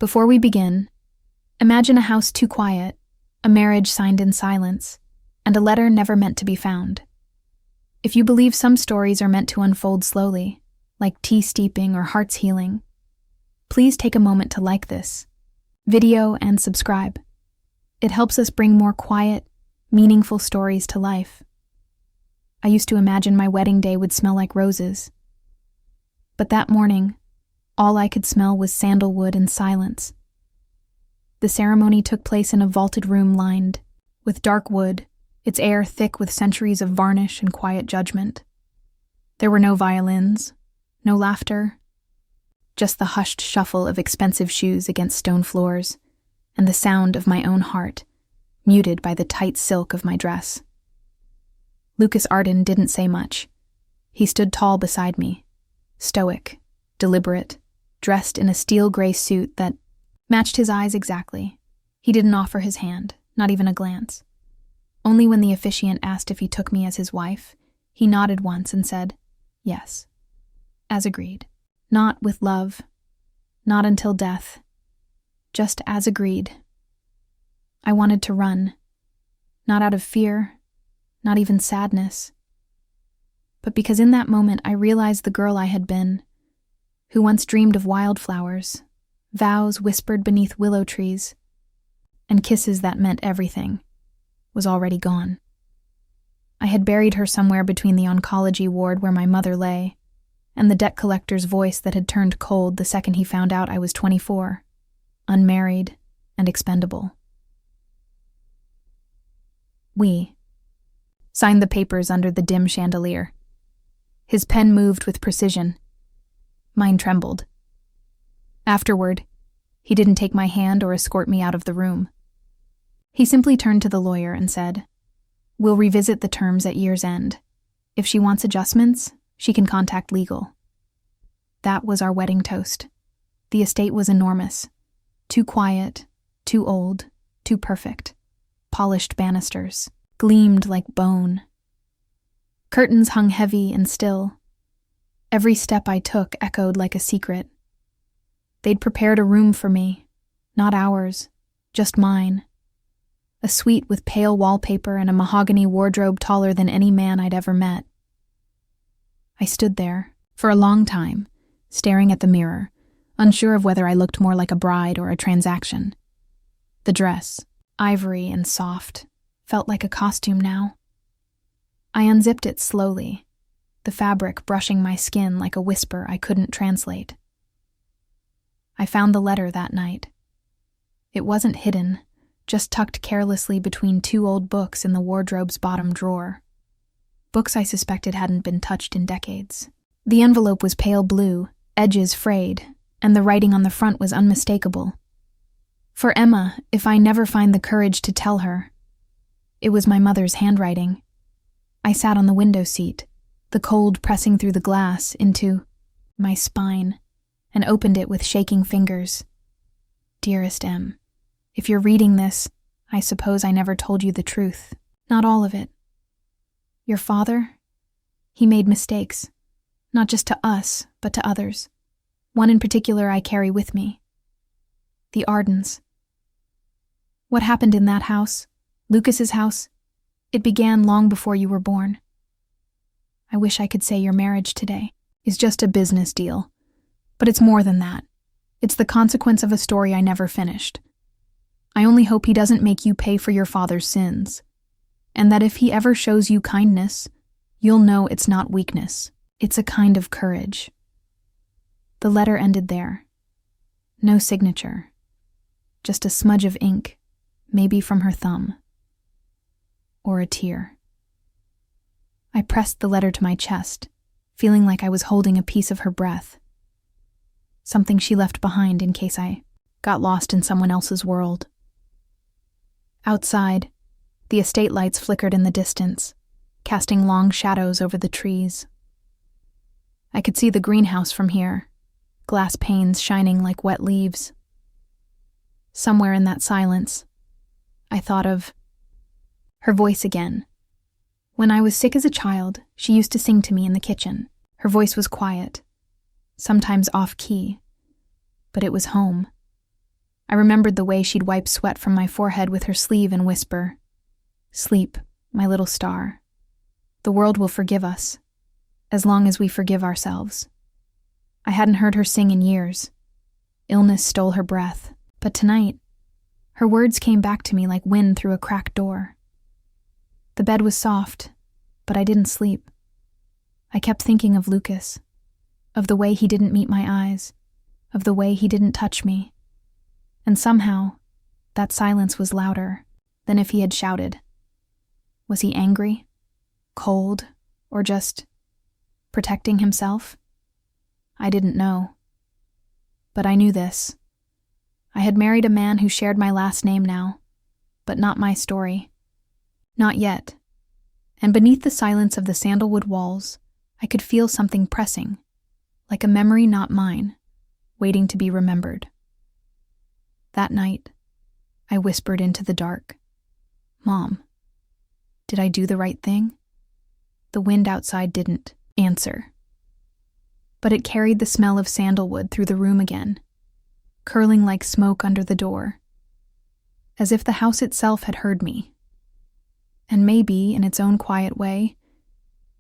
Before we begin, imagine a house too quiet, a marriage signed in silence, and a letter never meant to be found. If you believe some stories are meant to unfold slowly, like tea steeping or hearts healing, please take a moment to like this video and subscribe. It helps us bring more quiet, meaningful stories to life. I used to imagine my wedding day would smell like roses. But that morning, all I could smell was sandalwood and silence. The ceremony took place in a vaulted room lined with dark wood, its air thick with centuries of varnish and quiet judgment. There were no violins, no laughter, just the hushed shuffle of expensive shoes against stone floors, and the sound of my own heart, muted by the tight silk of my dress. Lucas Arden didn't say much. He stood tall beside me, stoic, deliberate, dressed in a steel gray suit that matched his eyes exactly. He didn't offer his hand, not even a glance. Only when the officiant asked if he took me as his wife, he nodded once and said, "Yes," as agreed. Not with love, not until death, just as agreed. I wanted to run, not out of fear, not even sadness, but because in that moment I realized the girl I had been, who once dreamed of wildflowers, vows whispered beneath willow trees, and kisses that meant everything, was already gone. I had buried her somewhere between the oncology ward where my mother lay, and the debt collector's voice that had turned cold the second he found out I was 24, unmarried and expendable. We signed the papers under the dim chandelier. His pen moved with precision. Mine trembled. Afterward, he didn't take my hand or escort me out of the room. He simply turned to the lawyer and said, "We'll revisit the terms at year's end. If she wants adjustments, she can contact legal." That was our wedding toast. The estate was enormous. Too quiet, too old, too perfect. Polished banisters gleamed like bone. Curtains hung heavy and still. Every step I took echoed like a secret. They'd prepared a room for me, not ours, just mine. A suite with pale wallpaper and a mahogany wardrobe taller than any man I'd ever met. I stood there, for a long time, staring at the mirror, unsure of whether I looked more like a bride or a transaction. The dress, ivory and soft, felt like a costume now. I unzipped it slowly, the fabric brushing my skin like a whisper I couldn't translate. I found the letter that night. It wasn't hidden, just tucked carelessly between two old books in the wardrobe's bottom drawer. Books I suspected hadn't been touched in decades. The envelope was pale blue, edges frayed, and the writing on the front was unmistakable. For Emma, if I never find the courage to tell her. It was my mother's handwriting. I sat on the window seat, the cold pressing through the glass into my spine, and opened it with shaking fingers. "Dearest Em, if you're reading this, I suppose I never told you the truth. Not all of it. Your father? He made mistakes, not just to us, but to others. One in particular I carry with me. The Ardens. What happened in that house, Lucas's house, it began long before you were born. I wish I could say your marriage today is just a business deal, but it's more than that. It's the consequence of a story I never finished. I only hope he doesn't make you pay for your father's sins, and that if he ever shows you kindness, you'll know it's not weakness, it's a kind of courage." The letter ended there. No signature, just a smudge of ink, maybe from her thumb. Or a tear. I pressed the letter to my chest, feeling like I was holding a piece of her breath. Something she left behind in case I got lost in someone else's world. Outside, the estate lights flickered in the distance, casting long shadows over the trees. I could see the greenhouse from here, glass panes shining like wet leaves. Somewhere in that silence, I thought of her voice again. When I was sick as a child, she used to sing to me in the kitchen. Her voice was quiet, sometimes off-key, but it was home. I remembered the way she'd wipe sweat from my forehead with her sleeve and whisper, "Sleep, my little star. The world will forgive us, as long as we forgive ourselves." I hadn't heard her sing in years. Illness stole her breath, but tonight, her words came back to me like wind through a cracked door. The bed was soft, but I didn't sleep. I kept thinking of Lucas, of the way he didn't meet my eyes, of the way he didn't touch me. And somehow, that silence was louder than if he had shouted. Was he angry, cold, or just protecting himself? I didn't know. But I knew this. I had married a man who shared my last name now, but not my story. Not yet. And beneath the silence of the sandalwood walls, I could feel something pressing, like a memory not mine, waiting to be remembered. That night, I whispered into the dark, "Mom, did I do the right thing?" The wind outside didn't answer, but it carried the smell of sandalwood through the room again, curling like smoke under the door, as if the house itself had heard me. And maybe, in its own quiet way,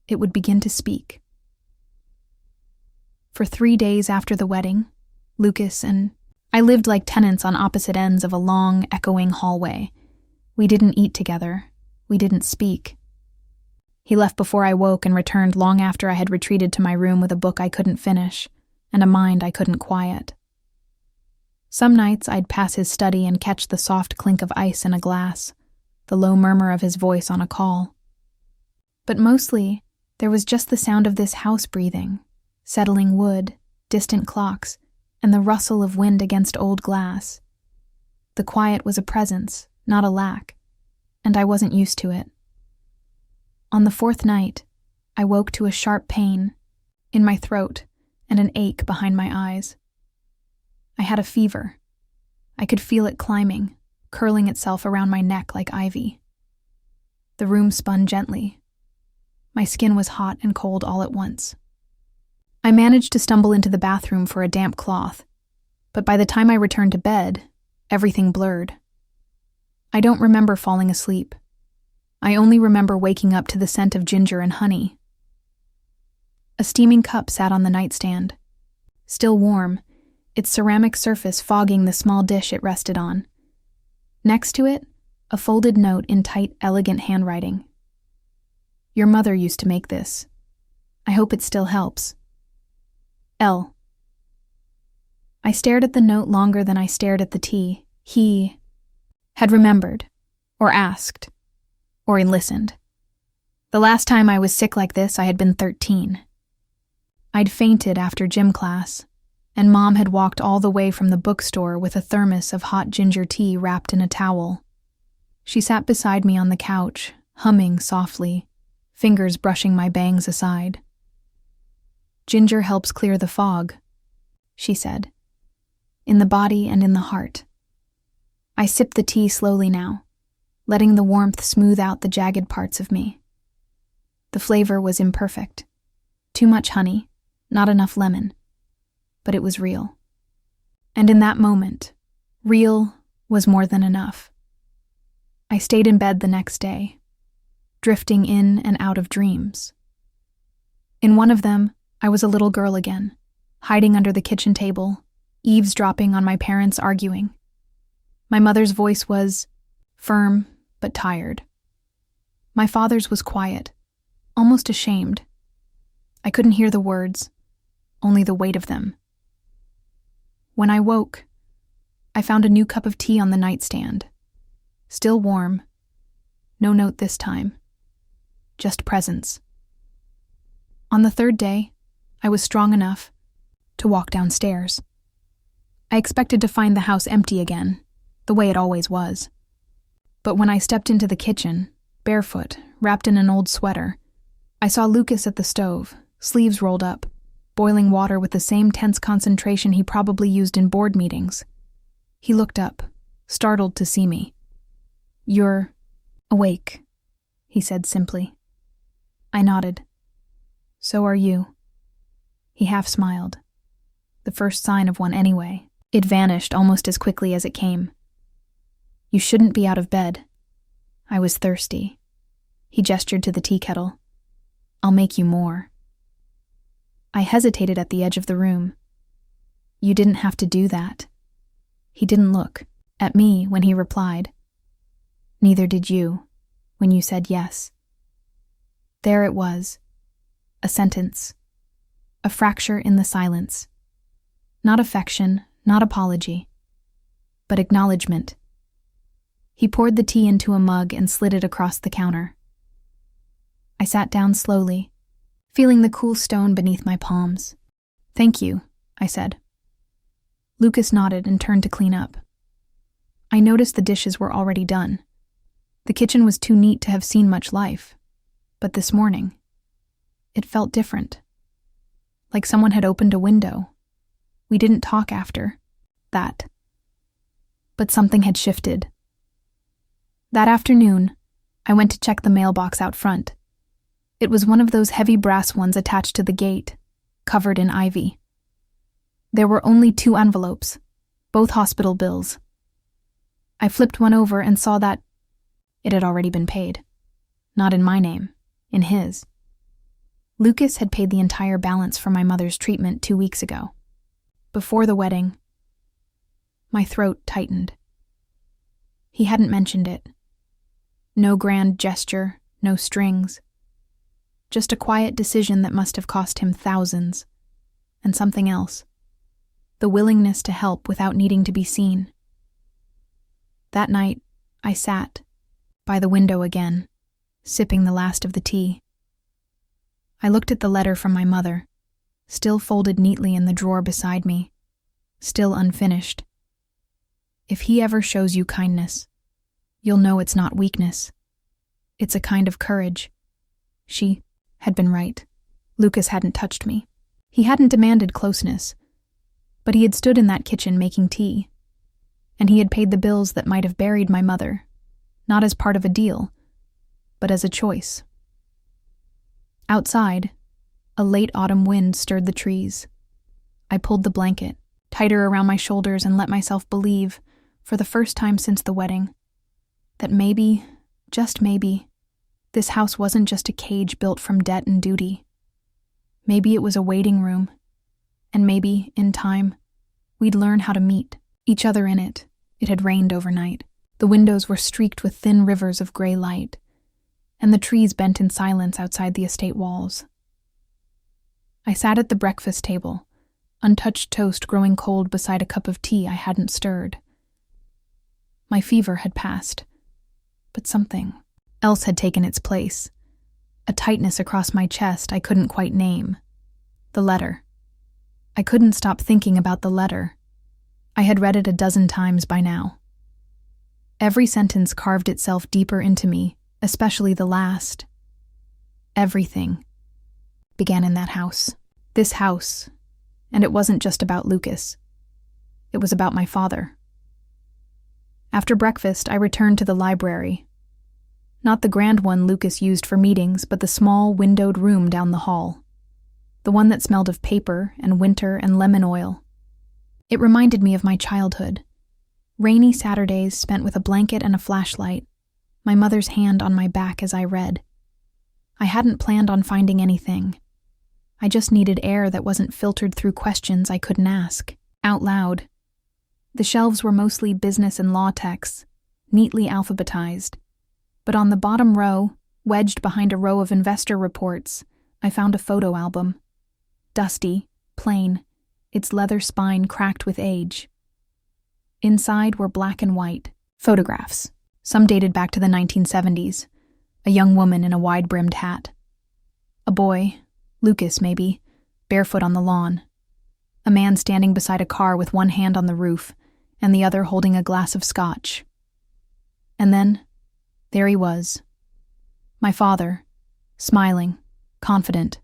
it would begin to speak. For 3 days after the wedding, Lucas and I lived like tenants on opposite ends of a long, echoing hallway. We didn't eat together. We didn't speak. He left before I woke and returned long after I had retreated to my room with a book I couldn't finish and a mind I couldn't quiet. Some nights I'd pass his study and catch the soft clink of ice in a glass, the low murmur of his voice on a call. But mostly, there was just the sound of this house breathing, settling wood, distant clocks, and the rustle of wind against old glass. The quiet was a presence, not a lack, and I wasn't used to it. On the 4th night, I woke to a sharp pain in my throat and an ache behind my eyes. I had a fever. I could feel it climbing, curling itself around my neck like ivy. The room spun gently. My skin was hot and cold all at once. I managed to stumble into the bathroom for a damp cloth, but by the time I returned to bed, everything blurred. I don't remember falling asleep. I only remember waking up to the scent of ginger and honey. A steaming cup sat on the nightstand, still warm, its ceramic surface fogging the small dish it rested on. Next to it, a folded note in tight, elegant handwriting. "Your mother used to make this. I hope it still helps. L." I stared at the note longer than I stared at the tea. He had remembered, or asked, or listened. The last time I was sick like this, I had been 13. I'd fainted after gym class, and Mom had walked all the way from the bookstore with a thermos of hot ginger tea wrapped in a towel. She sat beside me on the couch, humming softly, fingers brushing my bangs aside. "Ginger helps clear the fog," she said, "in the body and in the heart." I sipped the tea slowly now, letting the warmth smooth out the jagged parts of me. The flavor was imperfect. Too much honey, not enough lemon. But it was real. And in that moment, real was more than enough. I stayed in bed the next day, drifting in and out of dreams. In one of them, I was a little girl again, hiding under the kitchen table, eavesdropping on my parents arguing. My mother's voice was firm but tired. My father's was quiet, almost ashamed. I couldn't hear the words, only the weight of them. When I woke, I found a new cup of tea on the nightstand. Still warm. No note this time. Just presence. On the 3rd day, I was strong enough to walk downstairs. I expected to find the house empty again, the way it always was. But when I stepped into the kitchen, barefoot, wrapped in an old sweater, I saw Lucas at the stove, sleeves rolled up, boiling water with the same tense concentration he probably used in board meetings. He looked up, startled to see me. "You're awake," he said simply. I nodded. "So are you." He half smiled. The first sign of one anyway. It vanished almost as quickly as it came. "You shouldn't be out of bed." I was thirsty. He gestured to the tea kettle. "I'll make you more." I hesitated at the edge of the room. "You didn't have to do that." He didn't look at me when he replied. "Neither did you when you said yes." There it was, a sentence, a fracture in the silence. Not affection, not apology, but acknowledgement. He poured the tea into a mug and slid it across the counter. I sat down slowly, feeling the cool stone beneath my palms. "Thank you," I said. Lucas nodded and turned to clean up. I noticed the dishes were already done. The kitchen was too neat to have seen much life, but this morning, it felt different. Like someone had opened a window. We didn't talk after that. But something had shifted. That afternoon, I went to check the mailbox out front. It was one of those heavy brass ones attached to the gate, covered in ivy. There were only 2 envelopes, both hospital bills. I flipped one over and saw that it had already been paid. Not in my name, in his. Lucas had paid the entire balance for my mother's treatment 2 weeks ago. Before the wedding, my throat tightened. He hadn't mentioned it. No grand gesture, no strings. Just a quiet decision that must have cost him thousands. And something else. The willingness to help without needing to be seen. That night, I sat by the window again, sipping the last of the tea. I looked at the letter from my mother, still folded neatly in the drawer beside me, still unfinished. "If he ever shows you kindness, you'll know it's not weakness. It's a kind of courage." She had been right. Lucas hadn't touched me. He hadn't demanded closeness, but he had stood in that kitchen making tea, and he had paid the bills that might have buried my mother, not as part of a deal, but as a choice. Outside, a late autumn wind stirred the trees. I pulled the blanket tighter around my shoulders and let myself believe, for the first time since the wedding, that maybe, just maybe, this house wasn't just a cage built from debt and duty. Maybe it was a waiting room, and maybe, in time, we'd learn how to meet each other in it. It had rained overnight. The windows were streaked with thin rivers of gray light, and the trees bent in silence outside the estate walls. I sat at the breakfast table, untouched toast growing cold beside a cup of tea I hadn't stirred. My fever had passed, but something else had taken its place, a tightness across my chest I couldn't quite name. The letter. I couldn't stop thinking about the letter. I had read it a dozen times by now. Every sentence carved itself deeper into me, especially the last. Everything began in that house. This house. And it wasn't just about Lucas. It was about my father. After breakfast, I returned to the library. Not the grand one Lucas used for meetings, but the small, windowed room down the hall. The one that smelled of paper and winter and lemon oil. It reminded me of my childhood. Rainy Saturdays spent with a blanket and a flashlight, my mother's hand on my back as I read. I hadn't planned on finding anything. I just needed air that wasn't filtered through questions I couldn't ask, out loud. The shelves were mostly business and law texts, neatly alphabetized. But on the bottom row, wedged behind a row of investor reports, I found a photo album. Dusty, plain, its leather spine cracked with age. Inside were black and white photographs. Some dated back to the 1970s. A young woman in a wide-brimmed hat. A boy, Lucas maybe, barefoot on the lawn. A man standing beside a car with one hand on the roof and the other holding a glass of scotch. And then, there he was. My father, smiling, confident,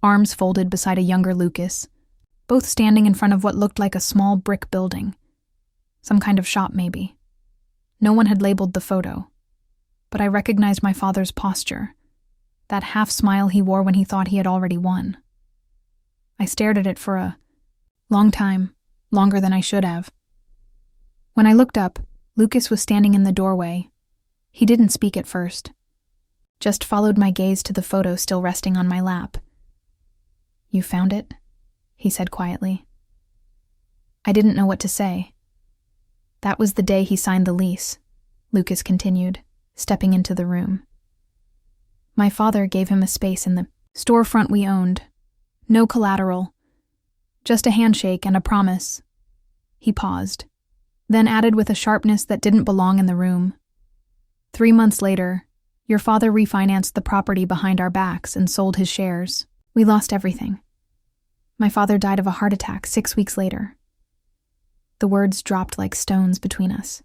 arms folded beside a younger Lucas, both standing in front of what looked like a small brick building. Some kind of shop, maybe. No one had labeled the photo, but I recognized my father's posture, that half-smile he wore when he thought he had already won. I stared at it for a long time, longer than I should have. When I looked up, Lucas was standing in the doorway. He didn't speak at first, just followed my gaze to the photo still resting on my lap. "You found it?" he said quietly. I didn't know what to say. "That was the day he signed the lease," Lucas continued, stepping into the room. "My father gave him a space in the storefront we owned. No collateral. Just a handshake and a promise." He paused, then added with a sharpness that didn't belong in the room. 3 months later, your father refinanced the property behind our backs and sold his shares. We lost everything. My father died of a heart attack 6 weeks later." The words dropped like stones between us.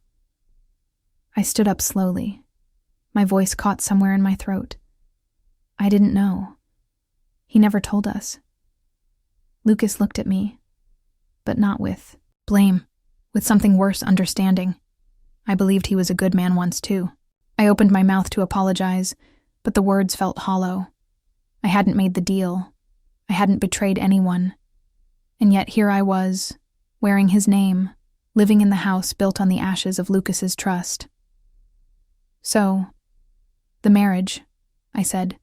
I stood up slowly. My voice caught somewhere in my throat. "I didn't know. He never told us." Lucas looked at me, but not with blame, with something worse, understanding. I believed he was a good man once too. I opened my mouth to apologize, but the words felt hollow. I hadn't made the deal. I hadn't betrayed anyone. And yet here I was, wearing his name, living in the house built on the ashes of Lucas's trust. "So, the marriage," I said,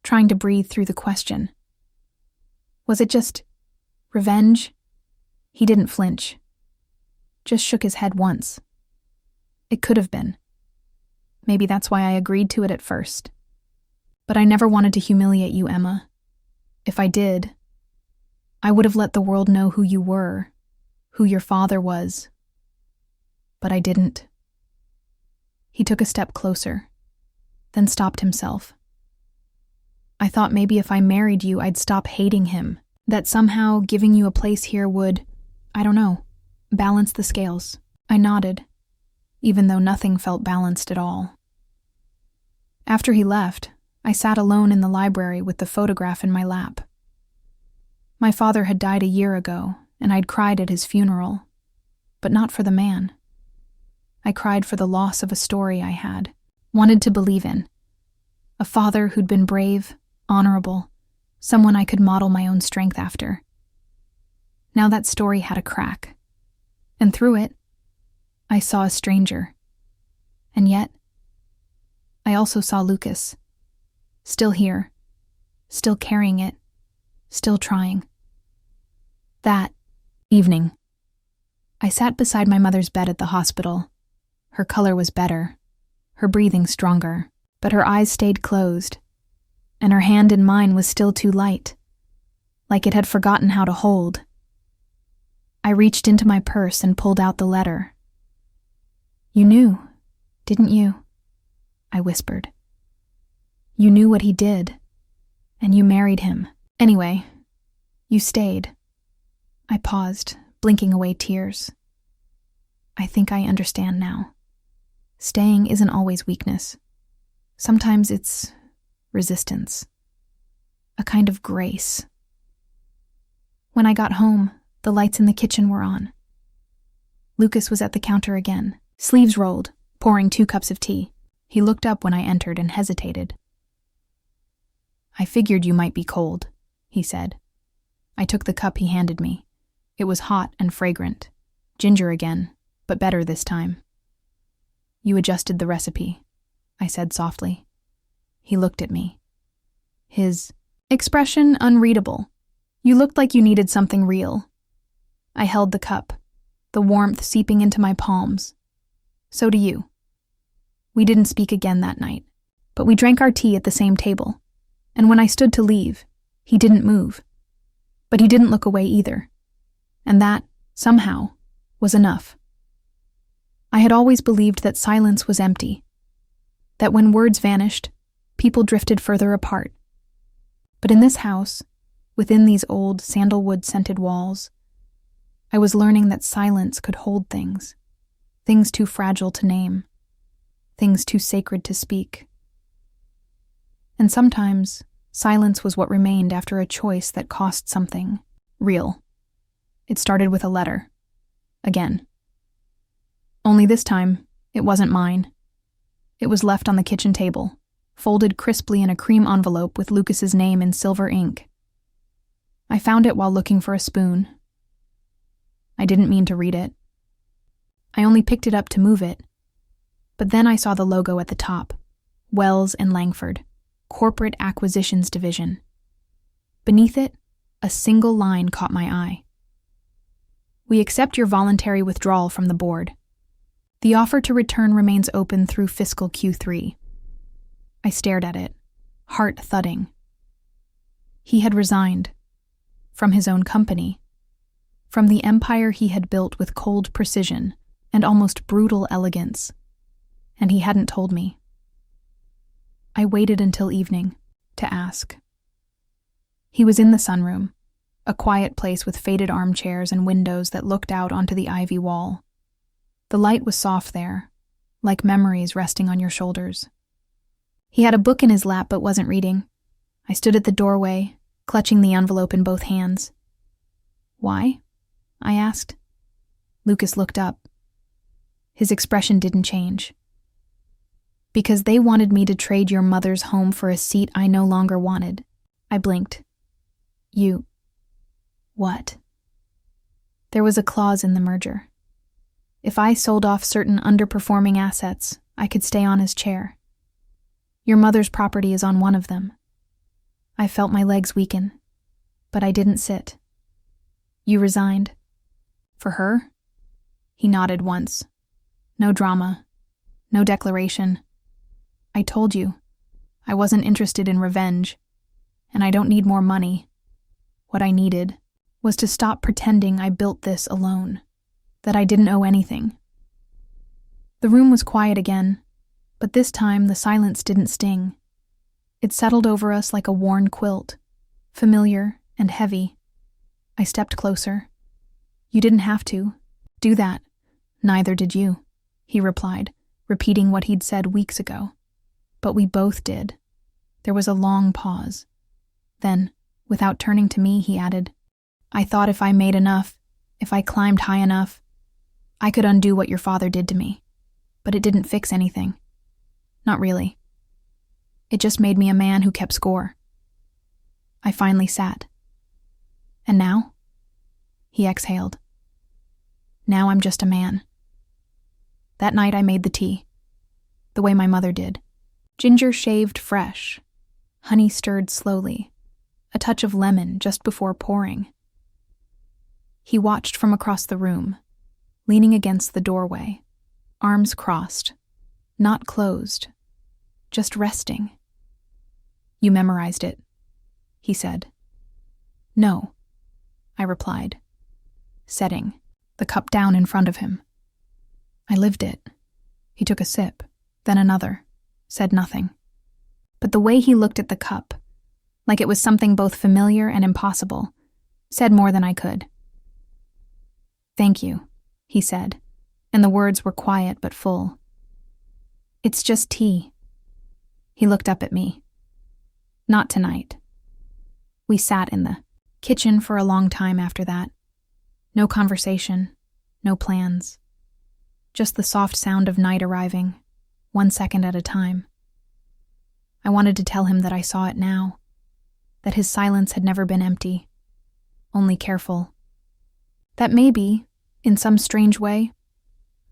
trying to breathe through the question. "Was it just revenge?" He didn't flinch, just shook his head once. "It could have been. Maybe that's why I agreed to it at first. But I never wanted to humiliate you, Emma. If I did, I would have let the world know who you were, who your father was. But I didn't." He took a step closer, then stopped himself. "I thought maybe if I married you, I'd stop hating him, that somehow giving you a place here would, I don't know, balance the scales." I nodded, even though nothing felt balanced at all. After he left, I sat alone in the library with the photograph in my lap. My father had died a year ago, and I'd cried at his funeral, but not for the man. I cried for the loss of a story I had, wanted to believe in. A father who'd been brave, honorable, someone I could model my own strength after. Now that story had a crack, and through it, I saw a stranger. And yet, I also saw Lucas, still here, still carrying it, still trying. That evening, I sat beside my mother's bed at the hospital. Her color was better, her breathing stronger, but her eyes stayed closed, and her hand in mine was still too light, like it had forgotten how to hold. I reached into my purse and pulled out the letter. "You knew, didn't you?" I whispered. "You knew what he did, and you married him. Anyway, you stayed." I paused, blinking away tears. "I think I understand now. Staying isn't always weakness. Sometimes it's resistance. A kind of grace." When I got home, the lights in the kitchen were on. Lucas was at the counter again, sleeves rolled, pouring 2 cups of tea. He looked up when I entered and hesitated. "I figured you might be cold," he said. I took the cup he handed me. It was hot and fragrant. Ginger again, but better this time. "You adjusted the recipe," I said softly. He looked at me. His expression unreadable. "You looked like you needed something real." I held the cup, the warmth seeping into my palms. "So do you." We didn't speak again that night, but we drank our tea at the same table, and when I stood to leave, he didn't move. But he didn't look away either, and that, somehow, was enough. I had always believed that silence was empty, that when words vanished, people drifted further apart. But in this house, within these old sandalwood-scented walls, I was learning that silence could hold things too fragile to name, things too sacred to speak. And sometimes, silence was what remained after a choice that cost something real. It started with a letter. Again. Only this time, it wasn't mine. It was left on the kitchen table, folded crisply in a cream envelope with Lucas's name in silver ink. I found it while looking for a spoon. I didn't mean to read it. I only picked it up to move it. But then I saw the logo at the top, Wells and Langford, Corporate Acquisitions Division. Beneath it, a single line caught my eye. We accept your voluntary withdrawal from the board. The offer to return remains open through fiscal Q3. I stared at it, heart thudding. He had resigned. From his own company. From the empire he had built with cold precision and almost brutal elegance. And he hadn't told me. I waited until evening to ask. He was in the sunroom, a quiet place with faded armchairs and windows that looked out onto the ivy wall. The light was soft there, like memories resting on your shoulders. He had a book in his lap but wasn't reading. I stood at the doorway, clutching the envelope in both hands. Why? I asked. Lucas looked up. His expression didn't change. Because they wanted me to trade your mother's home for a seat I no longer wanted. I blinked. You... What? There was a clause in the merger. If I sold off certain underperforming assets, I could stay on his chair. Your mother's property is on one of them. I felt my legs weaken, but I didn't sit. You resigned. For her? He nodded once. No drama. No declaration. I told you. I wasn't interested in revenge, and I don't need more money. What I needed was to stop pretending I built this alone, that I didn't owe anything. The room was quiet again, but this time the silence didn't sting. It settled over us like a worn quilt, familiar and heavy. I stepped closer. You didn't have to do that. Neither did you, he replied, repeating what he'd said weeks ago. But we both did. There was a long pause. Then, without turning to me, he added, I thought if I made enough, if I climbed high enough, I could undo what your father did to me. But it didn't fix anything. Not really. It just made me a man who kept score. I finally sat. And now? He exhaled. Now I'm just a man. That night I made the tea, the way my mother did. Ginger shaved fresh, honey stirred slowly, a touch of lemon just before pouring. He watched from across the room, leaning against the doorway, arms crossed, not closed, just resting. You memorized it, he said. No, I replied, setting the cup down in front of him. I lived it. He took a sip, then another, said nothing. But the way he looked at the cup, like it was something both familiar and impossible, said more than I could. Thank you, he said, and the words were quiet but full. It's just tea. He looked up at me. Not tonight. We sat in the kitchen for a long time after that. No conversation, no plans. Just the soft sound of night arriving, 1 second at a time. I wanted to tell him that I saw it now, that his silence had never been empty, only careful. That maybe, in some strange way,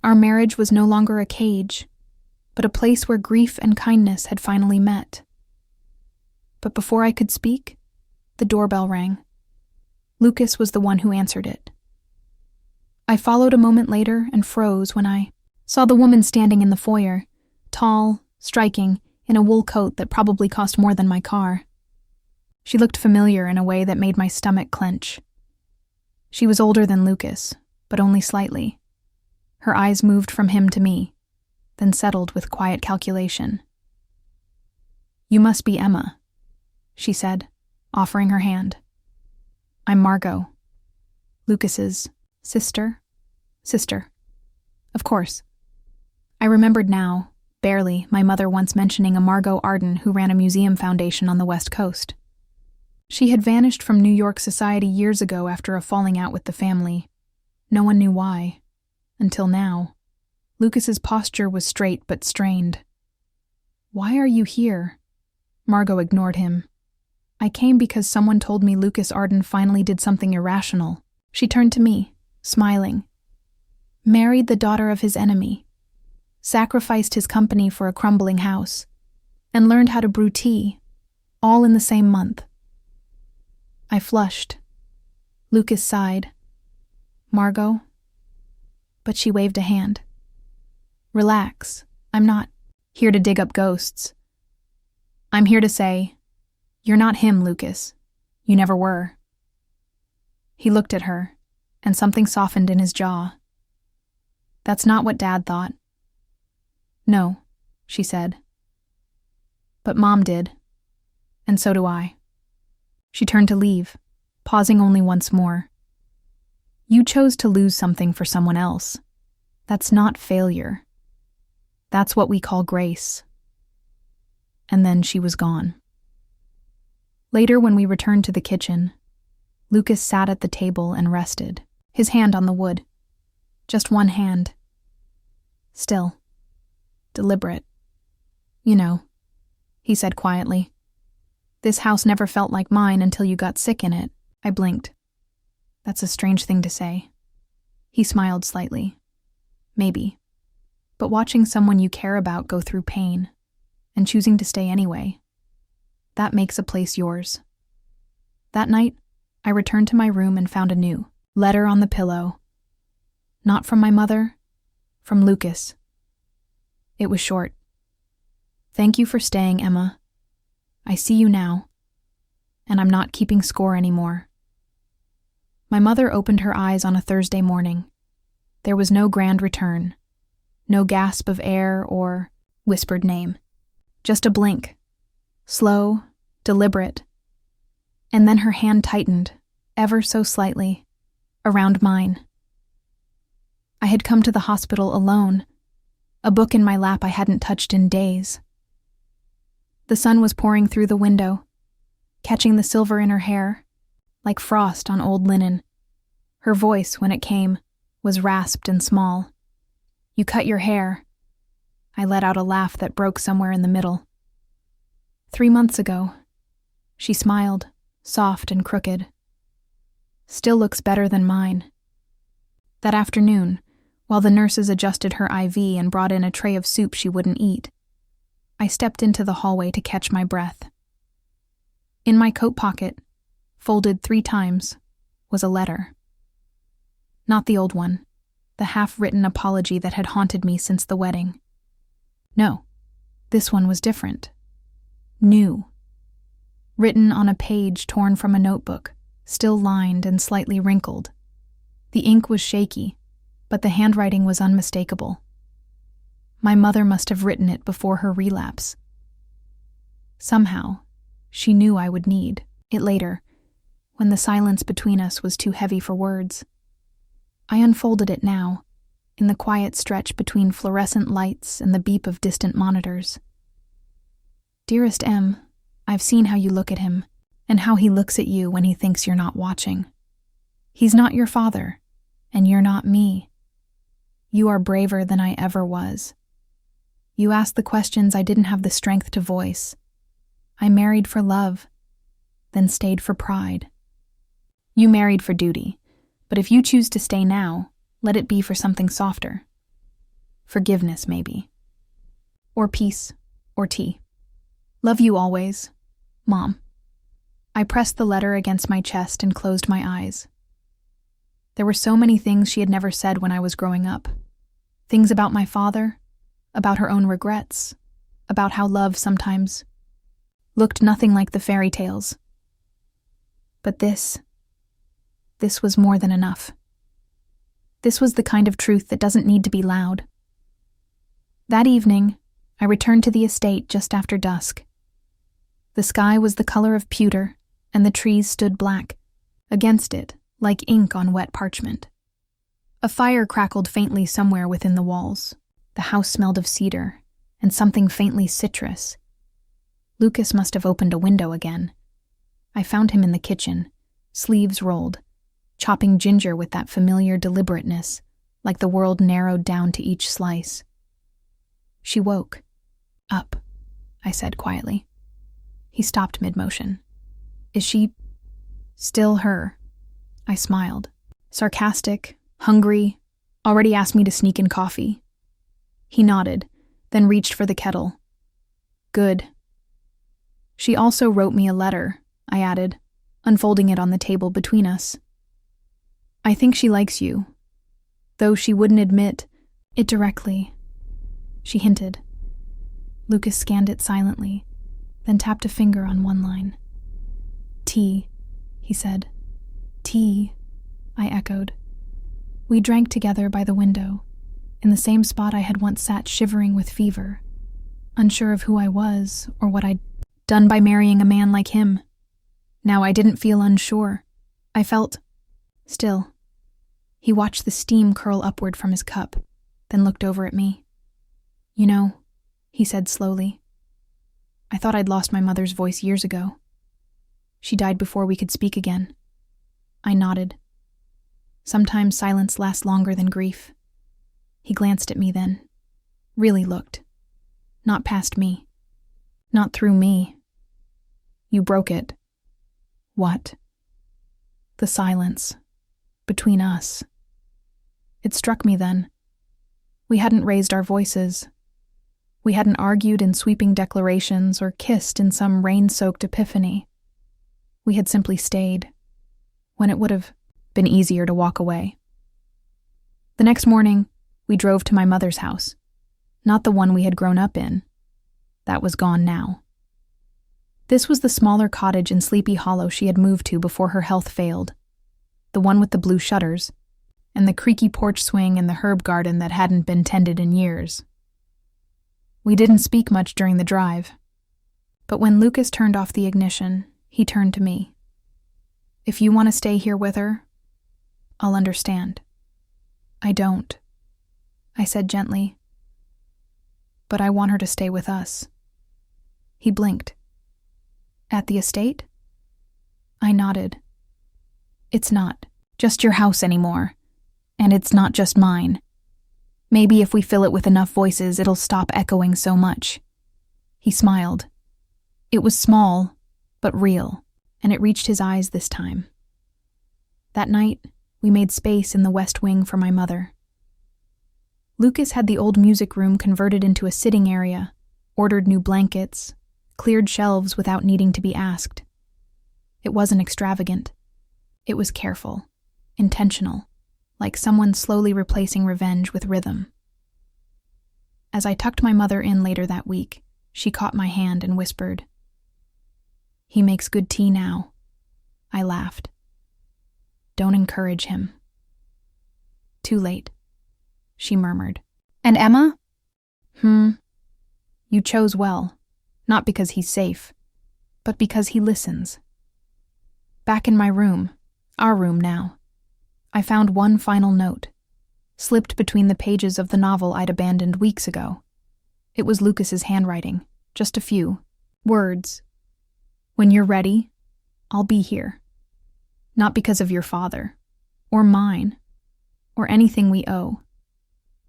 our marriage was no longer a cage, but a place where grief and kindness had finally met. But before I could speak, the doorbell rang. Lucas was the one who answered it. I followed a moment later and froze when I saw the woman standing in the foyer, tall, striking, in a wool coat that probably cost more than my car. She looked familiar in a way that made my stomach clench. She was older than Lucas, but only slightly. Her eyes moved from him to me, then settled with quiet calculation. You must be Emma, she said, offering her hand. I'm Margot. Lucas's sister? Sister. Of course. I remembered now, barely, my mother once mentioning a Margot Arden who ran a museum foundation on the West Coast. She had vanished from New York society years ago after a falling out with the family. No one knew why. Until now. Lucas's posture was straight but strained. Why are you here? Margot ignored him. I came because someone told me Lucas Arden finally did something irrational. She turned to me, smiling. Married the daughter of his enemy, sacrificed his company for a crumbling house, and learned how to brew tea, all in the same month. I flushed. Lucas sighed. Margot? But she waved a hand. Relax, I'm not here to dig up ghosts. I'm here to say, you're not him, Lucas. You never were. He looked at her, and something softened in his jaw. That's not what Dad thought. No, she said. But Mom did, and so do I. She turned to leave, pausing only once more. You chose to lose something for someone else. That's not failure. That's what we call grace. And then she was gone. Later, when we returned to the kitchen, Lucas sat at the table and rested, his hand on the wood. Just one hand. Still. Deliberate. You know, he said quietly. This house never felt like mine until you got sick in it. I blinked. That's a strange thing to say. He smiled slightly. Maybe. But watching someone you care about go through pain, and choosing to stay anyway, that makes a place yours. That night, I returned to my room and found a new letter on the pillow. Not from my mother, from Lucas. It was short. Thank you for staying, Emma. I see you now, and I'm not keeping score anymore. My mother opened her eyes on a Thursday morning. There was no grand return, no gasp of air or whispered name. Just a blink, slow, deliberate. And then her hand tightened, ever so slightly, around mine. I had come to the hospital alone, a book in my lap I hadn't touched in days. The sun was pouring through the window, catching the silver in her hair, like frost on old linen. Her voice, when it came, was rasped and small. You cut your hair. I let out a laugh that broke somewhere in the middle. 3 months ago. She smiled, soft and crooked. Still looks better than mine. That afternoon, while the nurses adjusted her IV and brought in a tray of soup she wouldn't eat, I stepped into the hallway to catch my breath. In my coat pocket, folded 3 times, was a letter. Not the old one, the half-written apology that had haunted me since the wedding. No, this one was different. New. Written on a page torn from a notebook, still lined and slightly wrinkled. The ink was shaky, but the handwriting was unmistakable. My mother must have written it before her relapse. Somehow, she knew I would need it later, when the silence between us was too heavy for words. I unfolded it now, in the quiet stretch between fluorescent lights and the beep of distant monitors. Dearest Em, I've seen how you look at him, and how he looks at you when he thinks you're not watching. He's not your father, and you're not me. You are braver than I ever was. You asked the questions I didn't have the strength to voice. I married for love, then stayed for pride. You married for duty, but if you choose to stay now, let it be for something softer. Forgiveness, maybe. Or peace, or tea. Love you always, Mom. I pressed the letter against my chest and closed my eyes. There were so many things she had never said when I was growing up. Things about my father, about her own regrets, about how love sometimes looked nothing like the fairy tales. But this was more than enough. This was the kind of truth that doesn't need to be loud. That evening, I returned to the estate just after dusk. The sky was the color of pewter, and the trees stood black, against it, like ink on wet parchment. A fire crackled faintly somewhere within the walls. The house smelled of cedar, and something faintly citrus. Lucas must have opened a window again. I found him in the kitchen, sleeves rolled, chopping ginger with that familiar deliberateness, like the world narrowed down to each slice. She woke. Up, I said quietly. He stopped mid-motion. Is she still her? I smiled. Sarcastic, Hungry, already asked me to sneak in coffee. He nodded, then reached for the kettle. Good. She also wrote me a letter, I added, unfolding it on the table between us. I think she likes you, though she wouldn't admit it directly, she hinted. Lucas scanned it silently, then tapped a finger on one line. Tea, he said. Tea, I echoed. We drank together by the window, in the same spot I had once sat shivering with fever, unsure of who I was or what I'd done by marrying a man like him. Now I didn't feel unsure. I felt still. He watched the steam curl upward from his cup, then looked over at me. You know, he said slowly, I thought I'd lost my mother's voice years ago. She died before we could speak again. I nodded. Sometimes silence lasts longer than grief. He glanced at me then. Really looked. Not past me. Not through me. You broke it. What? The silence. Between us. It struck me then. We hadn't raised our voices. We hadn't argued in sweeping declarations or kissed in some rain-soaked epiphany. We had simply stayed, when it would have been easier to walk away. The next morning, we drove to my mother's house, not the one we had grown up in. That was gone now. This was the smaller cottage in Sleepy Hollow she had moved to before her health failed, the one with the blue shutters, and the creaky porch swing and the herb garden that hadn't been tended in years. We didn't speak much during the drive, but when Lucas turned off the ignition, he turned to me. If you want to stay here with her, I'll understand. I don't, I said gently. But I want her to stay with us. He blinked. At the estate? I nodded. It's not just your house anymore, and it's not just mine. Maybe if we fill it with enough voices, it'll stop echoing so much. He smiled. It was small, but real, and it reached his eyes this time. That night, we made space in the west wing for my mother. Lucas had the old music room converted into a sitting area, ordered new blankets, cleared shelves without needing to be asked. It wasn't extravagant. It was careful, intentional, like someone slowly replacing revenge with rhythm. As I tucked my mother in later that week, she caught my hand and whispered, "He makes good tea now." I laughed. "Don't encourage him." "Too late," she murmured. "And Emma?" You chose well, not because he's safe, but because he listens." Back in my room, our room now, I found one final note, slipped between the pages of the novel I'd abandoned weeks ago. It was Lucas's handwriting, just a few words. "When you're ready, I'll be here. Not because of your father, or mine, or anything we owe,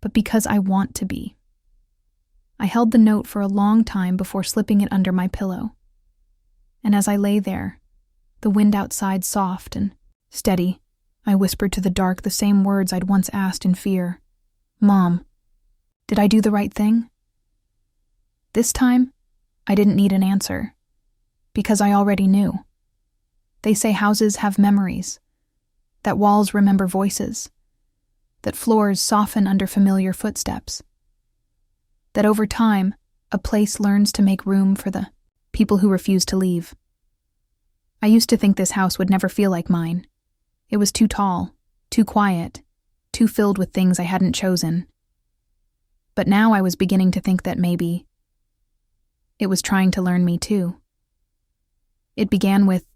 but because I want to be." I held the note for a long time before slipping it under my pillow. And as I lay there, the wind outside soft and steady, I whispered to the dark the same words I'd once asked in fear. "Mom, did I do the right thing?" This time, I didn't need an answer, because I already knew. They say houses have memories, that walls remember voices, that floors soften under familiar footsteps, that over time, a place learns to make room for the people who refuse to leave. I used to think this house would never feel like mine. It was too tall, too quiet, too filled with things I hadn't chosen. But now I was beginning to think that maybe it was trying to learn me too. It began with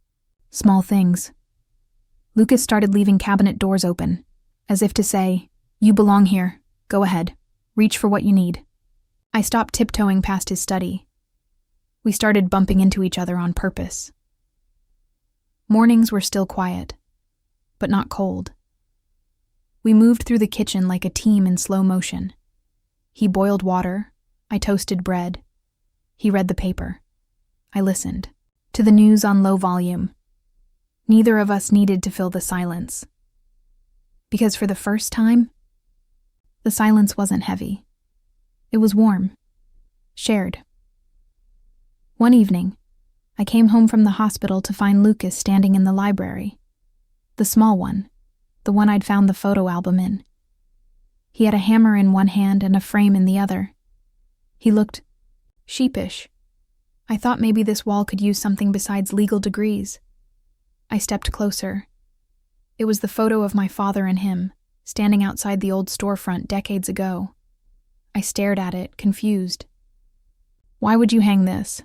small things. Lucas started leaving cabinet doors open, as if to say, "You belong here. Go ahead. Reach for what you need." I stopped tiptoeing past his study. We started bumping into each other on purpose. Mornings were still quiet, but not cold. We moved through the kitchen like a team in slow motion. He boiled water, I toasted bread. He read the paper. I listened to the news on low volume. Neither of us needed to fill the silence, Because for the first time, the silence wasn't heavy. It was warm, shared. One evening, I came home from the hospital to find Lucas standing in the library. The small one, the one I'd found the photo album in. He had a hammer in one hand and a frame in the other. He looked sheepish. I thought maybe this wall could use something besides legal degrees. I stepped closer. It was the photo of my father and him, standing outside the old storefront decades ago. I stared at it, confused. "Why would you hang this?"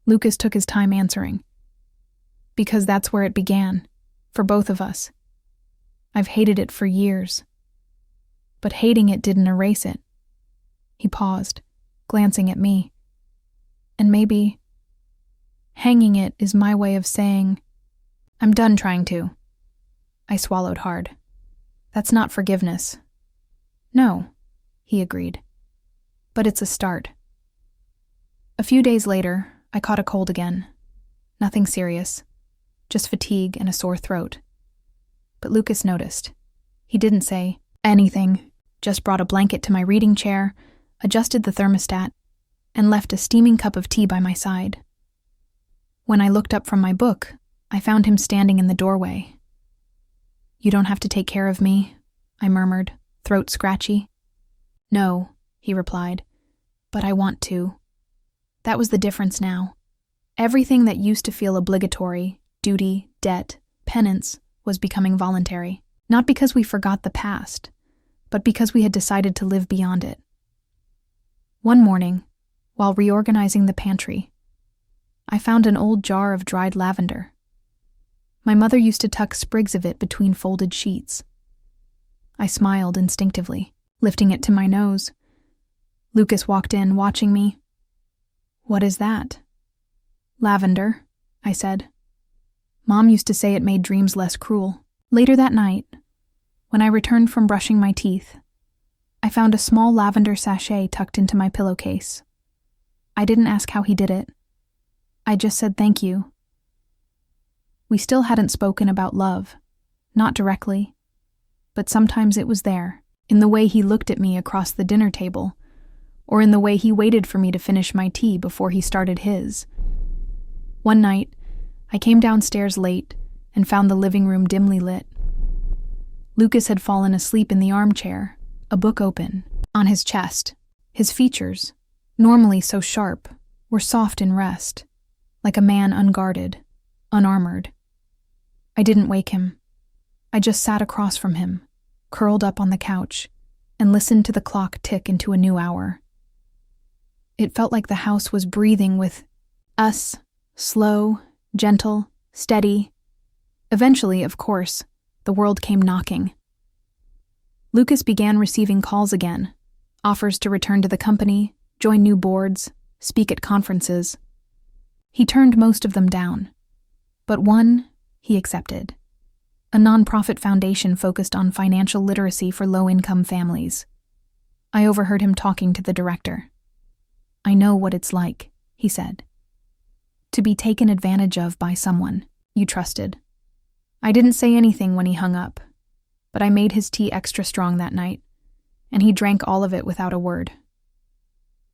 Lucas took his time answering. "Because that's where it began, for both of us. I've hated it for years. But hating it didn't erase it." He paused, glancing at me. "And maybe hanging it is my way of saying, I'm done trying to." I swallowed hard. "That's not forgiveness." "No," he agreed. "But it's a start." A few days later, I caught a cold again. Nothing serious, just fatigue and a sore throat. But Lucas noticed. He didn't say anything, just brought a blanket to my reading chair, adjusted the thermostat, and left a steaming cup of tea by my side. When I looked up from my book, I found him standing in the doorway. "You don't have to take care of me," I murmured, throat scratchy. "No," he replied, "but I want to." That was the difference now. Everything that used to feel obligatory, duty, debt, penance, was becoming voluntary. Not because we forgot the past, but because we had decided to live beyond it. One morning, while reorganizing the pantry, I found an old jar of dried lavender. My mother used to tuck sprigs of it between folded sheets. I smiled instinctively, lifting it to my nose. Lucas walked in, watching me. "What is that?" "Lavender," I said. Mom used to say it made dreams less cruel. Later that night, when I returned from brushing my teeth, I found a small lavender sachet tucked into my pillowcase. I didn't ask how he did it. I just said thank you. We still hadn't spoken about love, not directly, but sometimes it was there, in the way he looked at me across the dinner table, or in the way he waited for me to finish my tea before he started his. One night, I came downstairs late and found the living room dimly lit. Lucas had fallen asleep in the armchair, a book open, on his chest. His features, normally so sharp, were soft in rest, like a man unguarded, unarmored. I didn't wake him. I just sat across from him, curled up on the couch, and listened to the clock tick into a new hour. It felt like the house was breathing with us, slow, gentle, steady. Eventually, of course, the world came knocking. Lucas began receiving calls again, offers to return to the company, join new boards, speak at conferences. He turned most of them down, but one he accepted. A nonprofit foundation focused on financial literacy for low-income families. I overheard him talking to the director. "I know what it's like," he said. "To be taken advantage of by someone you trusted." I didn't say anything when he hung up, but I made his tea extra strong that night, and he drank all of it without a word.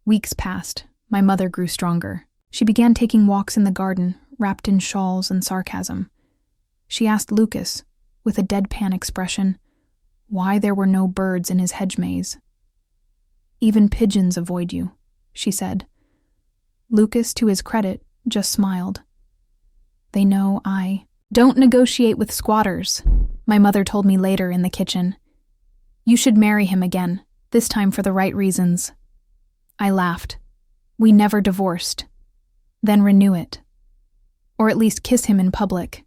Weeks passed. My mother grew stronger. She began taking walks in the garden, wrapped in shawls and sarcasm. She asked Lucas, with a deadpan expression, why there were no birds in his hedge maze. "Even pigeons avoid you," she said. Lucas, to his credit, just smiled. "They know I don't negotiate with squatters," my mother told me later in the kitchen. "You should marry him again, this time for the right reasons." I laughed. "We never divorced. Then renew it. Or at least kiss him in public.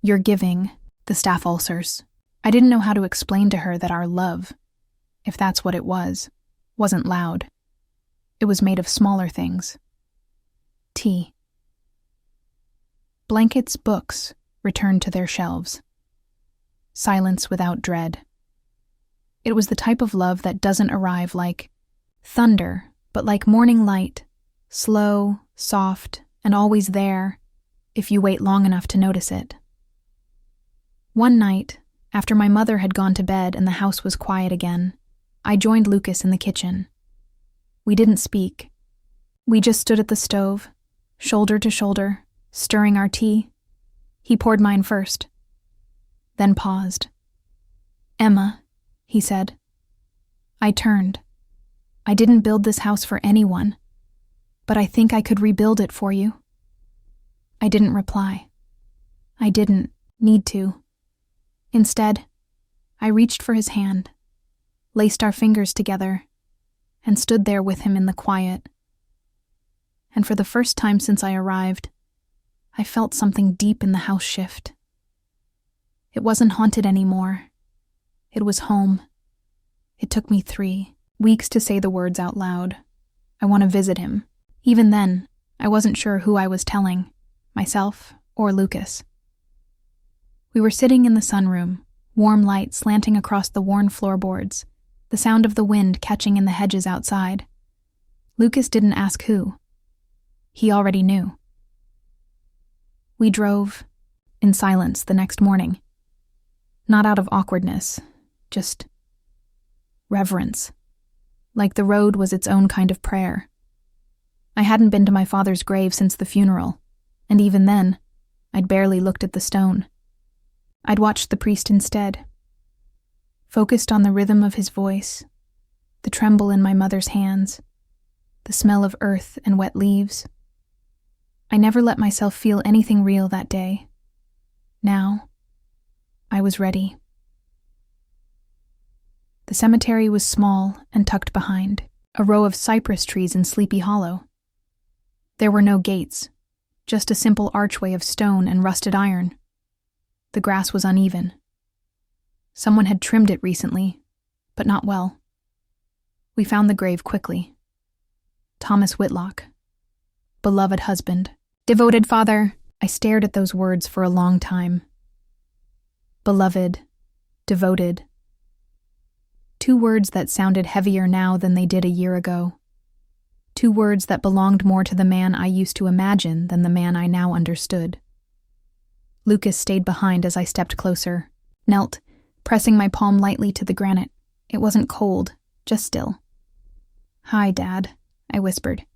You're giving the staph ulcers." I didn't know how to explain to her that our love, if that's what it was, wasn't loud. It was made of smaller things. Tea. Blankets, books returned to their shelves. Silence without dread. It was the type of love that doesn't arrive like thunder, but like morning light, slow, soft, and always there, if you wait long enough to notice it. One night, After my mother had gone to bed and the house was quiet again, I joined Lucas in the kitchen. We didn't speak. We just stood at the stove, shoulder to shoulder, stirring our tea. He poured mine first, then paused. "Emma," he said. I turned. "I didn't build this house for anyone, but I think I could rebuild it for you." I didn't reply. I didn't need to. Instead, I reached for his hand, laced our fingers together, and stood there with him in the quiet. And for the first time since I arrived, I felt something deep in the house shift. It wasn't haunted anymore. It was home. It took me 3 weeks to say the words out loud. I want to visit him. Even then, I wasn't sure who I was telling, myself or Lucas. We were sitting in the sunroom, warm light slanting across the worn floorboards, the sound of the wind catching in the hedges outside. Lucas didn't ask who. He already knew. We drove in silence the next morning. Not out of awkwardness, just reverence. Like the road was its own kind of prayer. I hadn't been to my father's grave since the funeral, and even then, I'd barely looked at the stone. I'd watched the priest instead, focused on the rhythm of his voice, the tremble in my mother's hands, the smell of earth and wet leaves. I never let myself feel anything real that day. Now, I was ready. The cemetery was small and tucked behind, a row of cypress trees in Sleepy Hollow. There were no gates, just a simple archway of stone and rusted iron. The grass was uneven. Someone had trimmed it recently, but not well. We found the grave quickly. Thomas Whitlock. Beloved husband. Devoted father. I stared at those words for a long time. Beloved. Devoted. 2 words that sounded heavier now than they did a year ago. 2 words that belonged more to the man I used to imagine than the man I now understood. Lucas stayed behind as I stepped closer, knelt, pressing my palm lightly to the granite. It wasn't cold, just still. "Hi, Dad," I whispered.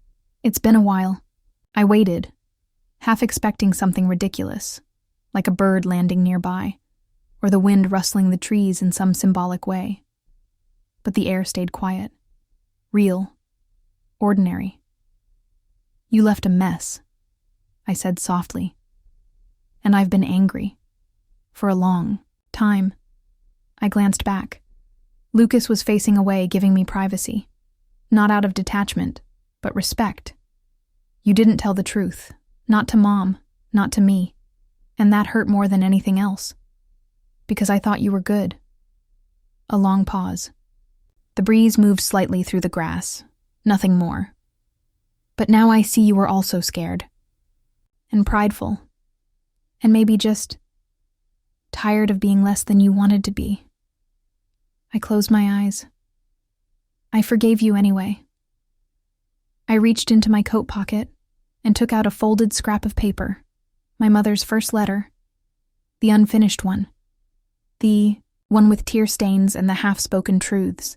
"It's been a while." I waited, half expecting something ridiculous, like a bird landing nearby, or the wind rustling the trees in some symbolic way. But the air stayed quiet, real, ordinary. "You left a mess," I said softly. "And I've been angry. For a long time." I glanced back. Lucas was facing away, giving me privacy. Not out of detachment, but respect. "You didn't tell the truth. Not to Mom, not to me. And that hurt more than anything else. Because I thought you were good." A long pause. The breeze moved slightly through the grass. Nothing more. "But now I see you were also scared. And prideful. And maybe just tired of being less than you wanted to be." I closed my eyes. "I forgave you anyway." I reached into my coat pocket and took out a folded scrap of paper, my mother's first letter, the unfinished one, the one with tear stains and the half-spoken truths.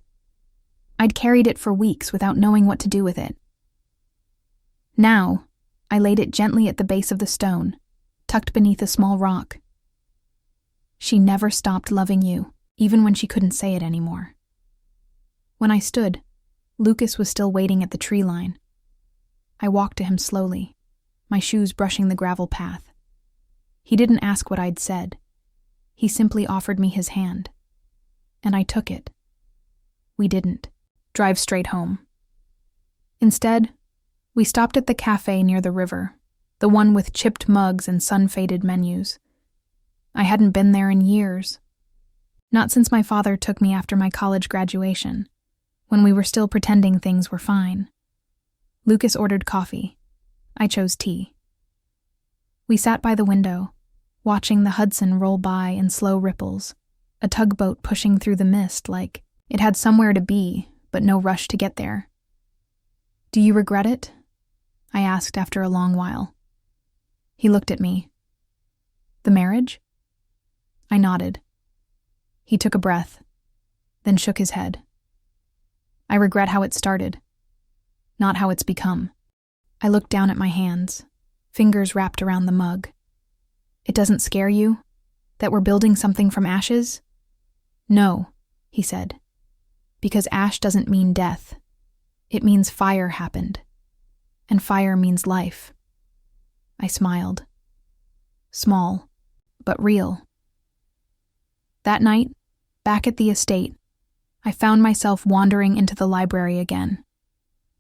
I'd carried it for weeks without knowing what to do with it. Now, I laid it gently at the base of the stone, tucked beneath a small rock. "She never stopped loving you, even when she couldn't say it anymore." When I stood, Lucas was still waiting at the tree line. I walked to him slowly, my shoes brushing the gravel path. He didn't ask what I'd said. He simply offered me his hand. And I took it. We didn't drive straight home. Instead, we stopped at the cafe near the river, the one with chipped mugs and sun-faded menus. I hadn't been there in years. Not since my father took me after my college graduation, when we were still pretending things were fine. Lucas ordered coffee. I chose tea. We sat by the window, watching the Hudson roll by in slow ripples, a tugboat pushing through the mist like it had somewhere to be, but no rush to get there. "Do you regret it?" I asked after a long while. He looked at me. "The marriage?" I nodded. He took a breath, then shook his head. I regret how it started, not how it's become. I looked down at my hands, fingers wrapped around the mug. It doesn't scare you? That we're building something from ashes? No, he said, because ash doesn't mean death. It means fire happened, and fire means life. I smiled. Small, but real. That night, back at the estate, I found myself wandering into the library again.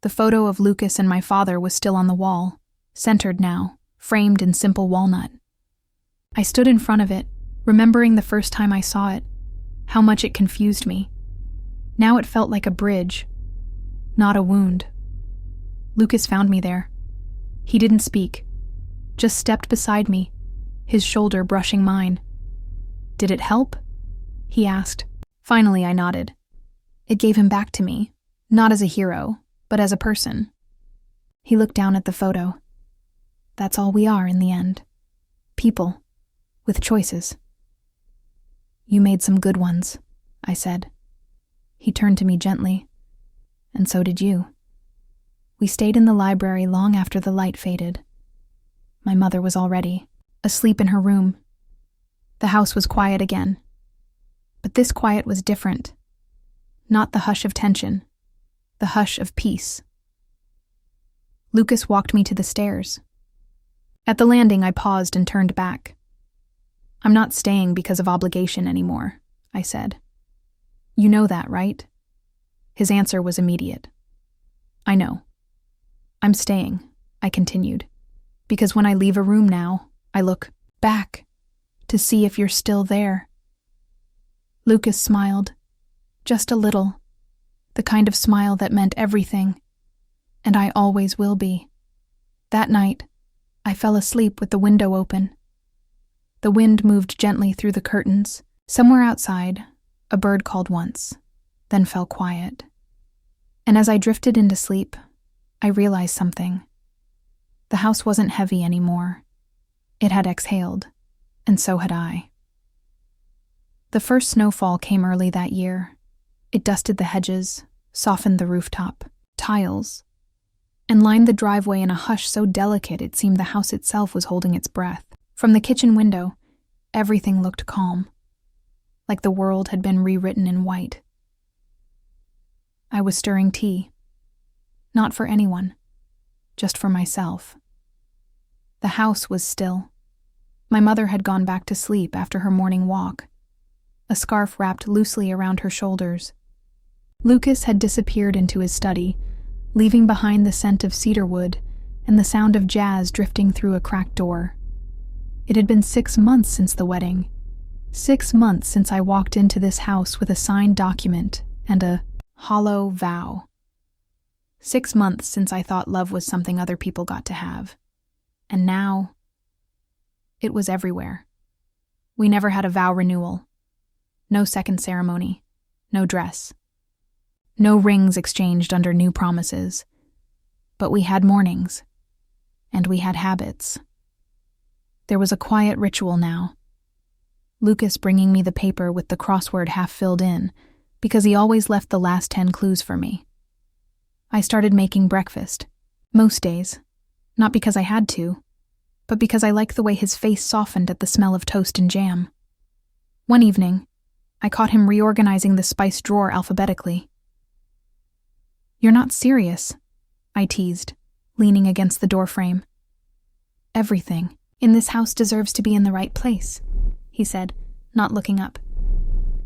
The photo of Lucas and my father was still on the wall, centered now, framed in simple walnut. I stood in front of it, remembering the first time I saw it, how much it confused me. Now it felt like a bridge, not a wound. Lucas found me there. He didn't speak, just stepped beside me, his shoulder brushing mine. Did it help? He asked. Finally, I nodded. It gave him back to me, not as a hero, but as a person. He looked down at the photo. That's all we are in the end. People, with choices. You made some good ones, I said. He turned to me gently. And so did you. We stayed in the library long after the light faded. My mother was already asleep in her room. The house was quiet again. But this quiet was different. Not the hush of tension, the hush of peace. Lucas walked me to the stairs. At the landing, I paused and turned back. I'm not staying because of obligation anymore, I said. You know that, right? His answer was immediate. I know. I'm staying, I continued, because when I leave a room now, I look back to see if you're still there. Lucas smiled, just a little, the kind of smile that meant everything, and I always will be. That night, I fell asleep with the window open. The wind moved gently through the curtains. Somewhere outside, a bird called once, then fell quiet. And as I drifted into sleep, I realized something. The house wasn't heavy anymore. It had exhaled, and so had I. The first snowfall came early that year. It dusted the hedges, softened the rooftop, tiles, and lined the driveway in a hush so delicate it seemed the house itself was holding its breath. From the kitchen window, everything looked calm, like the world had been rewritten in white. I was stirring tea. Not for anyone, just for myself. The house was still. My mother had gone back to sleep after her morning walk, a scarf wrapped loosely around her shoulders. Lucas had disappeared into his study, leaving behind the scent of cedarwood and the sound of jazz drifting through a cracked door. It had been 6 months since the wedding. 6 months since I walked into this house with a signed document and a hollow vow. 6 months since I thought love was something other people got to have. And now, it was everywhere. We never had a vow renewal. No second ceremony. No dress. No rings exchanged under new promises. But we had mornings. And we had habits. There was a quiet ritual now. Lucas bringing me the paper with the crossword half filled in, because he always left the last 10 clues for me. I started making breakfast, most days, not because I had to, but because I liked the way his face softened at the smell of toast and jam. One evening, I caught him reorganizing the spice drawer alphabetically. You're not serious, I teased, leaning against the doorframe. Everything in this house deserves to be in the right place, he said, not looking up.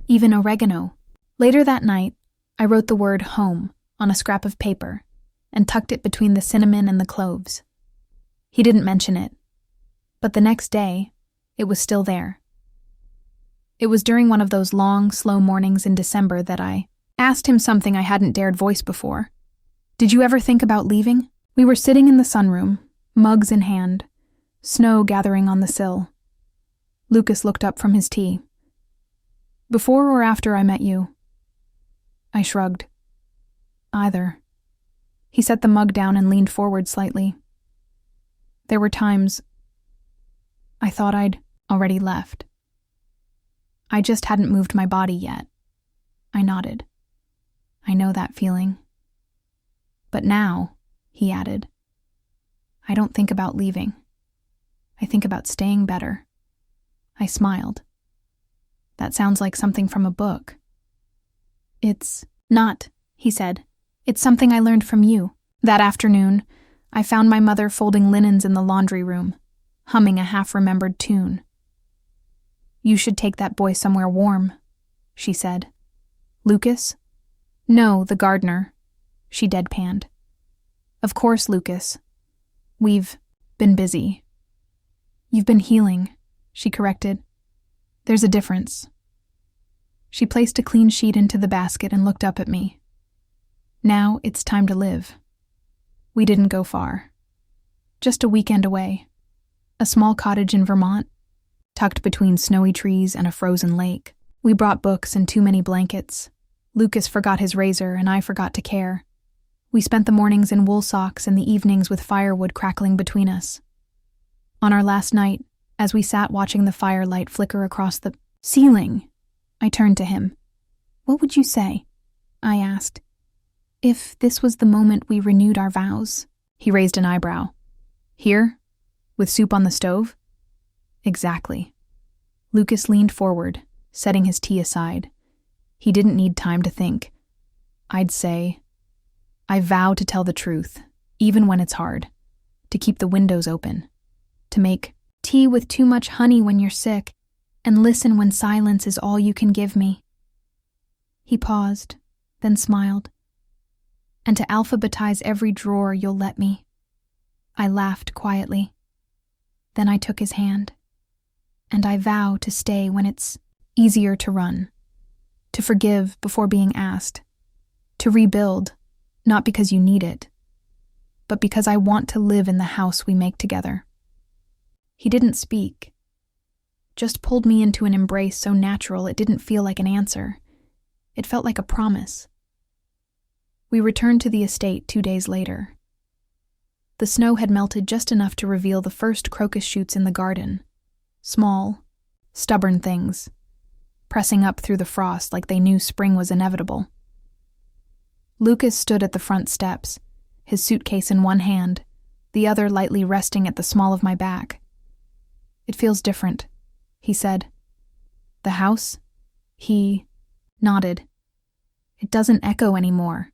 Even oregano. Later that night, I wrote the word home on a scrap of paper and tucked it between the cinnamon and the cloves. He didn't mention it, but the next day, it was still there. It was during one of those long, slow mornings in December that I asked him something I hadn't dared voice before. Did you ever think about leaving? We were sitting in the sunroom, mugs in hand, snow gathering on the sill. Lucas looked up from his tea. Before or after I met you? I shrugged. Either. He set the mug down and leaned forward slightly. There were times I thought I'd already left. I just hadn't moved my body yet. I nodded. I know that feeling. But now, he added, I don't think about leaving. I think about staying better. I smiled. That sounds like something from a book. It's not, he said. It's something I learned from you. That afternoon, I found my mother folding linens in the laundry room, humming a half-remembered tune. You should take that boy somewhere warm, she said. Lucas? No, the gardener, she deadpanned. Of course, Lucas. We've been busy. You've been healing, she corrected. There's a difference. She placed a clean sheet into the basket and looked up at me. Now it's time to live. We didn't go far. Just a weekend away. A small cottage in Vermont, tucked between snowy trees and a frozen lake. We brought books and too many blankets. Lucas forgot his razor and I forgot to care. We spent the mornings in wool socks and the evenings with firewood crackling between us. On our last night, as we sat watching the firelight flicker across the ceiling, I turned to him. What would you say? I asked. If this was the moment we renewed our vows. He raised an eyebrow. Here? With soup on the stove? Exactly. Lucas leaned forward, setting his tea aside. He didn't need time to think. I'd say, I vow to tell the truth, even when it's hard, to keep the windows open, to make tea with too much honey when you're sick, and listen when silence is all you can give me. He paused, then smiled. And to alphabetize every drawer you'll let me. I laughed quietly. Then I took his hand. And I vow to stay when it's easier to run. To forgive before being asked. To rebuild, not because you need it, but because I want to live in the house we make together. He didn't speak. Just pulled me into an embrace so natural it didn't feel like an answer. It felt like a promise. We returned to the estate 2 days later. The snow had melted just enough to reveal the first crocus shoots in the garden. Small, stubborn things, pressing up through the frost like they knew spring was inevitable. Lucas stood at the front steps, his suitcase in one hand, the other lightly resting at the small of my back. It feels different, he said. The house? He nodded. It doesn't echo anymore.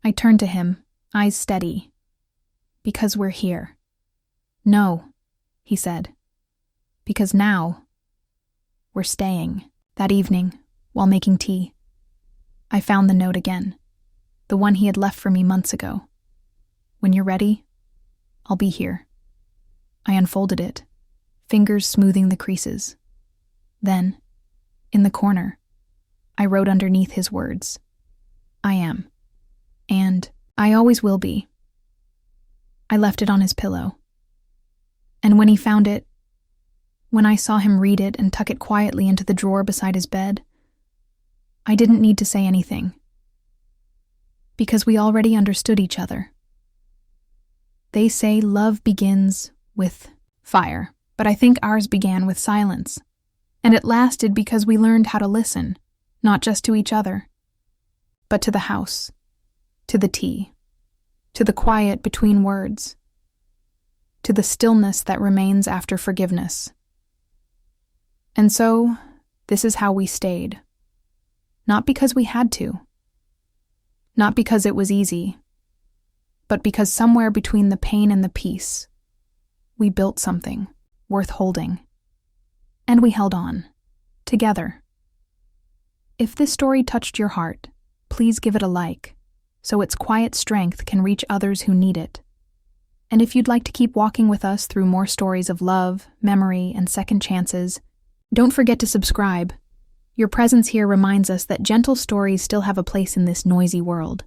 I turned to him, eyes steady. Because we're here. No, he said. Because now, we're staying. That evening, while making tea, I found the note again, the one he had left for me months ago. When you're ready, I'll be here. I unfolded it, fingers smoothing the creases. Then, in the corner, I wrote underneath his words, I am. And I always will be. I left it on his pillow. And when he found it, when I saw him read it and tuck it quietly into the drawer beside his bed, I didn't need to say anything. Because we already understood each other. They say love begins with fire, but I think ours began with silence. And it lasted because we learned how to listen, not just to each other, but to the house. To the tea, to the quiet between words, to the stillness that remains after forgiveness. And so, this is how we stayed. Not because we had to. Not because it was easy, but because somewhere between the pain and the peace, we built something worth holding. And we held on, together. If this story touched your heart, please give it a like, so its quiet strength can reach others who need it. And if you'd like to keep walking with us through more stories of love, memory, and second chances, don't forget to subscribe. Your presence here reminds us that gentle stories still have a place in this noisy world.